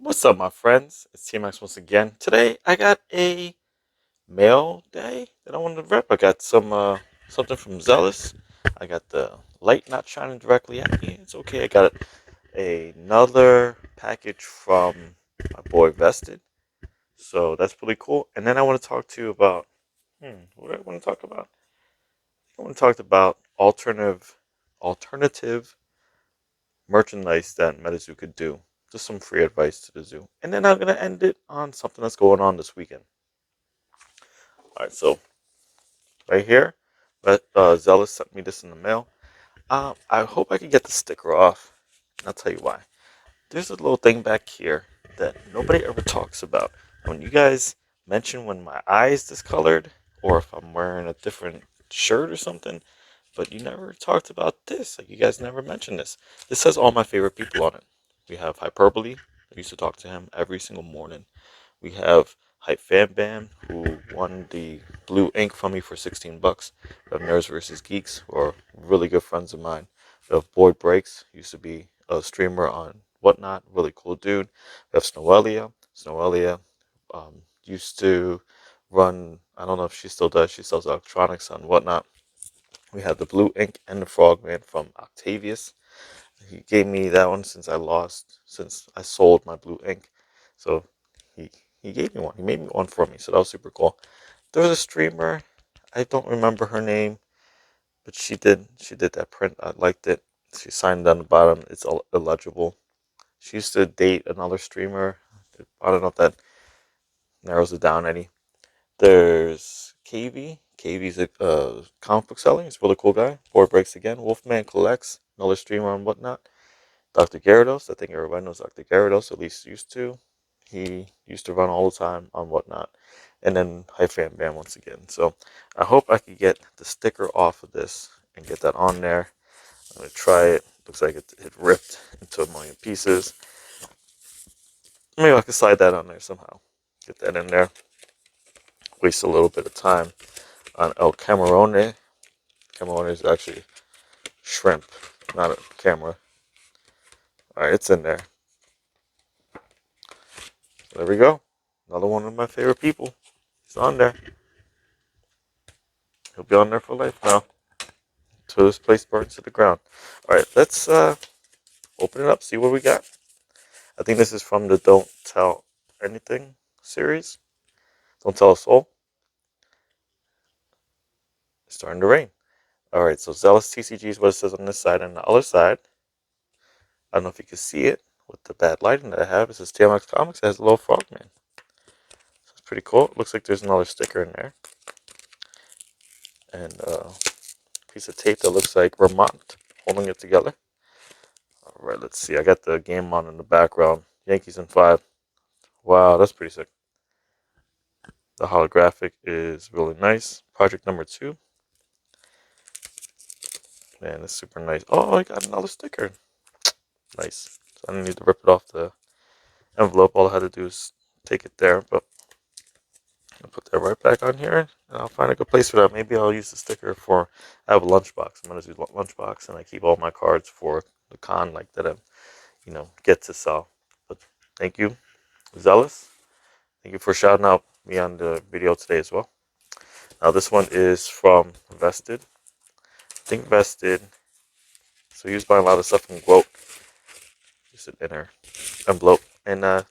What's up, my friends? It's TMX once again. Today, I got a mail day that I wanted to rip. I got something from Zealous. I got the light not shining directly at me. It's okay. I got another package from my boy Vested. So that's pretty cool. And then I want to talk to you about what do I want to talk about? I want to talk about alternative merchandise that Metazoo could do. Just some free advice to the zoo. And then I'm gonna end it on something that's going on this weekend. Alright, so right here, Zealous sent me this in the mail. I hope I can get the sticker off. And I'll tell you why. There's a little thing back here that nobody ever talks about. When you guys mention when my eye is discolored, or if I'm wearing a different shirt or something, but you never talked about this. Like, you guys never mentioned this. This has all my favorite people on it. We have Hyperbole. I used to talk to him every single morning. We have Hype Fan Bam, who won the blue ink from me for 16 bucks. We have Nerds vs. Geeks, who are really good friends of mine. We have Boyd Breaks, used to be a streamer on Whatnot, really cool dude. We have Snoelia. Snoelia used to run, I don't know if she still does, she sells electronics on Whatnot. We have the blue ink and the frogman from Octavius. He gave me that one since I sold my blue ink. So he he gave me one. He made me one for me. So that was super cool. There was a streamer. I don't remember her name, but she did that print. I liked it. She signed on the bottom. It's illegible. She used to date another streamer. I don't know if that narrows it down any. There's KV. KV's a comic book selling. He's a really cool guy. Board breaks again. Wolfman collects. Another streamer and whatnot. Dr. Gyarados. I think everybody knows Dr. Gyarados, at least used to. He used to run all the time on whatnot. And then Hype Fan Bam once again. So I hope I could get the sticker off of this and get that on there. I'm going to try it. Looks like it ripped into a million pieces. Maybe I could slide that on there somehow. Get that in there. Waste a little bit of time on El Camarone. Camarone is actually shrimp, not a camera. Alright, it's in there. There we go. Another one of my favorite people. He's on there. He'll be on there for life now. Till this place burns to the ground. Alright, let's open it up, see what we got. I think this is from the Don't Tell Anything series. Don't Tell a Soul. It's starting to rain. Alright, so Zealous TCG is what it says on this side. And the other side, I don't know if you can see it with the bad lighting that I have. It says TMX Comics. It has a little frogman. So it's pretty cool. It looks like there's another sticker in there. And a piece of tape that looks like Vermont holding it together. Alright, let's see. I got the game on in the background. Yankees in 5. Wow, that's pretty sick. The holographic is really nice. Project number 2. Man, that's super nice. Oh, I got another sticker. Nice. So I didn't need to rip it off the envelope. All I had to do is take it there. But I'll put that right back on here. And I'll find a good place for that. Maybe I'll use the sticker for... I have a lunchbox. I'm going to do lunchbox. And I keep all my cards for the con like that I, get to sell. But thank you, Zealous. Thank you for shouting out me on the video today as well. Now this one is from Vested. I think Vested. So he was buying a lot of stuff from Quote. Just an inner envelope. And yeah,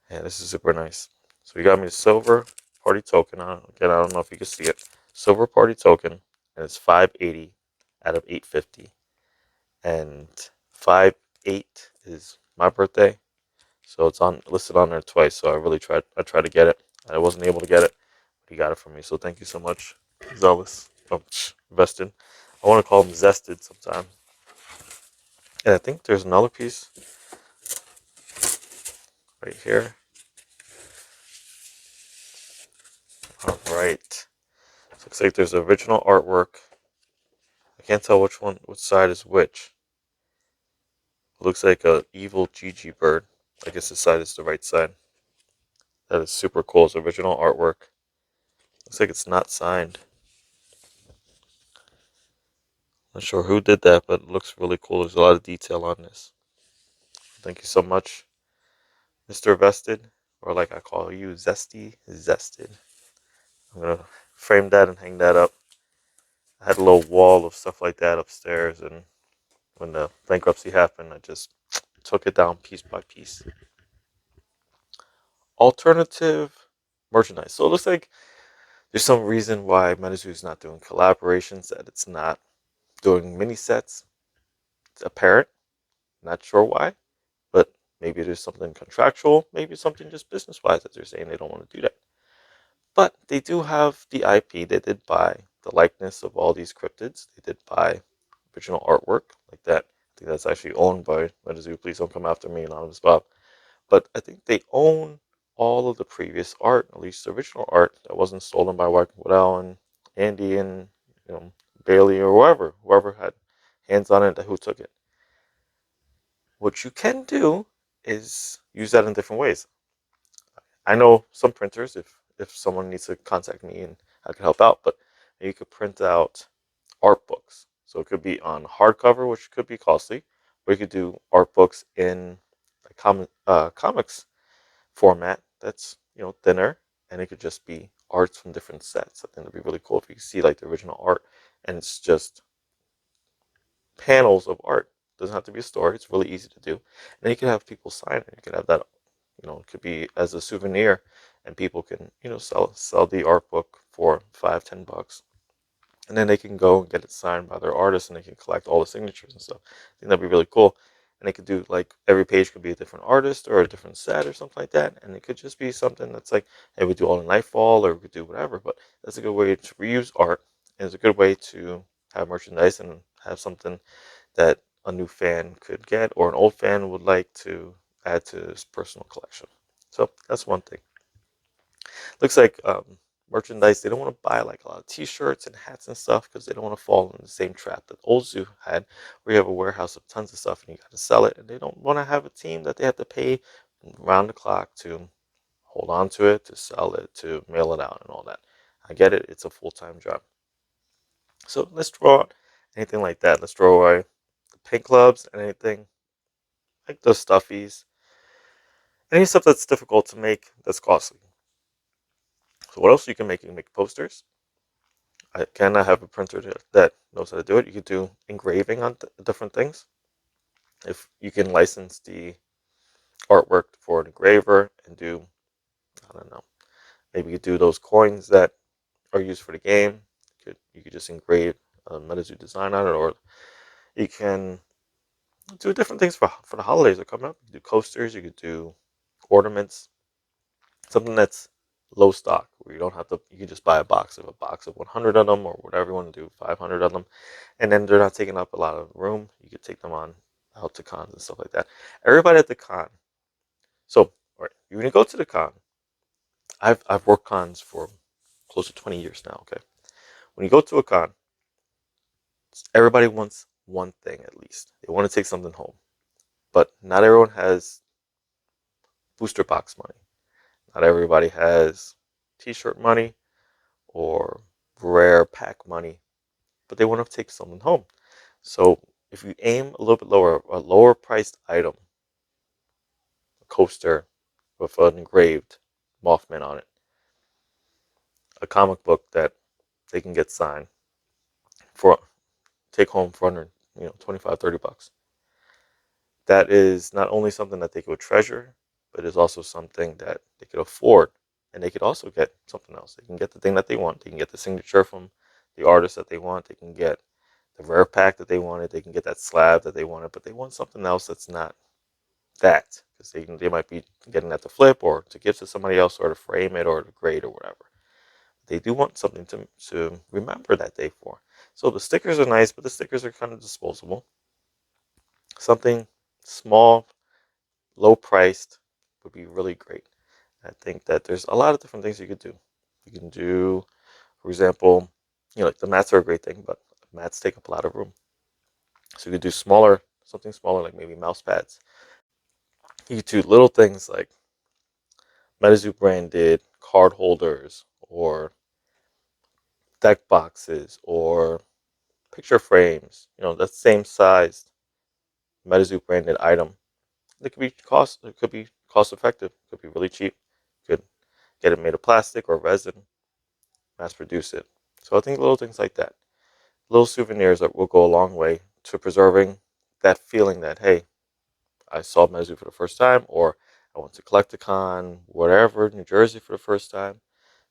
this is super nice. So he got me the silver party token. Again, I don't know if you can see it. Silver party token. And it's 580 out of 850. And 5/8 is my birthday. So it's listed on there twice. So I tried to get it. I wasn't able to get it. But he got it for me. So thank you so much, Zealous. Vested. I want to call him Zested sometime. And I think there's another piece right here. Alright. Looks like there's original artwork. I can't tell which side is which. It looks like a evil Gigi bird. I guess this side is the right side. That is super cool. It's original artwork. Looks like it's not signed. Not sure who did that, but it looks really cool. There's a lot of detail on this. Thank you so much, Mr. Vested, or like I call you, Zesty Zested. I'm gonna frame that and hang that up. I had a little wall of stuff like that upstairs, and when the bankruptcy happened, I just took it down piece by piece. Alternative merchandise. So it looks like there's some reason why Metazoo is not doing collaborations, that it's not doing mini sets. It's apparent. Not sure why, but maybe there's something contractual, maybe something just business wise that they're saying they don't want to do that. But they do have the IP. They did buy the likeness of all these cryptids. They did buy original artwork like that. I think that's actually owned by Metazoo. Please don't come after me, Anonymous Bob. But I think they own all of the previous art, at least the original art that wasn't stolen by Waddell and Andy and Bailey or whoever had hands on it, who took it. What you can do is use that in different ways. I know some printers, if someone needs to contact me and I can help out, but you could print out art books. So it could be on hardcover, which could be costly, or you could do art books in a comics format that's thinner, and it could just be arts from different sets. I think it'd be really cool if you see like the original art, and it's just panels of art. It doesn't have to be a story. It's really easy to do, and then you can have people sign it. You can have that. It could be as a souvenir, and people can sell the art book for $5-10, and then they can go and get it signed by their artist, and they can collect all the signatures and stuff. I think that'd be really cool. And they could do like every page could be a different artist or a different set or something like that, and it could just be something that's like, hey, we do all in Nightfall, or we could do whatever. But that's a good way to reuse art, and it's a good way to have merchandise and have something that a new fan could get or an old fan would like to add to his personal collection. So that's one thing. Looks like merchandise. They don't want to buy like a lot of T-shirts and hats and stuff because they don't want to fall in the same trap that Old Zoo had, where you have a warehouse of tons of stuff and you got to sell it, and they don't want to have a team that they have to pay round the clock to hold on to it, to sell it, to mail it out, and all that. I get it. It's a full-time job. So let's draw anything like that. Let's draw away the paint clubs and anything like those stuffies, any stuff that's difficult to make, that's costly. So what else you can make? You can make posters. I have a printer that knows how to do it. You could do engraving on different things. If you can license the artwork for an engraver and do, I don't know, maybe you could do those coins that are used for the game. You could just engrave a Metazoo design on it, or you can do different things for the holidays that come up. You could do coasters. You could do ornaments. Something that's low stock, where you don't have to. You can just buy a box of 100 of them, or whatever you want to do, 500 of them, and then they're not taking up a lot of room. You could take them on out to cons and stuff like that. Everybody at the con. So, all right, when you go to the con, I've worked cons for close to 20 years now. Okay, when you go to a con, everybody wants one thing at least. They want to take something home, but not everyone has booster box money. Not everybody has T-shirt money or rare pack money, but they want to take something home. So if you aim a little bit lower, a lower priced item, a coaster with an engraved Mothman on it, a comic book that they can get signed for, take home for under 25, $30. That is not only something that they could treasure, but is also something that they could afford. And they could also get something else. They can get the thing that they want. They can get the signature from the artist that they want. They can get the rare pack that they wanted. They can get that slab that they wanted, but they want something else that's not that, because they might be getting that to flip or to give to somebody else or to frame it or to grade or whatever. They do want something to remember that day for. So the stickers are nice, but the stickers are kind of disposable. Something small, low priced would be really great. I think that there's a lot of different things you could do. You can do, for example, like the mats are a great thing, but mats take up a lot of room. So you could do something smaller, like maybe mouse pads. You could do little things like Metazoo branded card holders or deck boxes or picture frames. That same sized Metazoo branded item It could be cost. It could be cost effective. It could be really cheap. You could get it made of plastic or resin, mass produce it. So I think little things like that, little souvenirs that will go a long way to preserving that feeling that, hey, I saw Metazoo for the first time, or I went to Collecticon, whatever, New Jersey for the first time.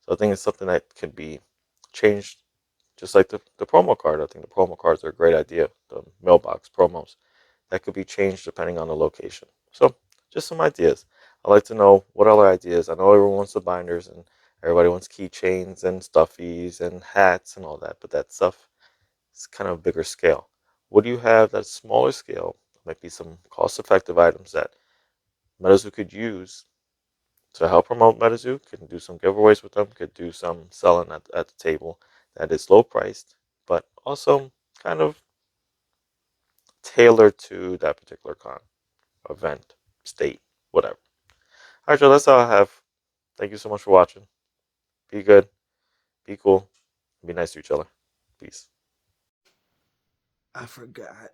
So I think it's something that can be changed, just like the promo card. I think the promo cards are a great idea. The mailbox promos that could be changed depending on the location. So just some ideas. I'd like to know what other ideas. I know everyone wants the binders and everybody wants keychains and stuffies and hats and all that, but that stuff is kind of a bigger scale. What do you have that's smaller scale? Might be some cost-effective items that Metazoo could use to help promote Metazoo. Could do some giveaways with them. Could do some selling at the table that is low priced, but also kind of tailored to that particular con, event, state, whatever. All right, Joe, that's all I have. Thank you so much for watching. Be good, be cool, be nice to each other. Peace. I forgot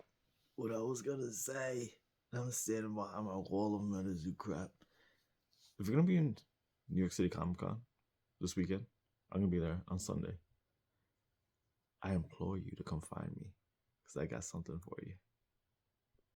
what I was gonna say. I'm standing behind my wall of Metazoo crap. If you're gonna be in New York City Comic Con this weekend, I'm gonna be there on Sunday. I implore you to come find me because I got something for you.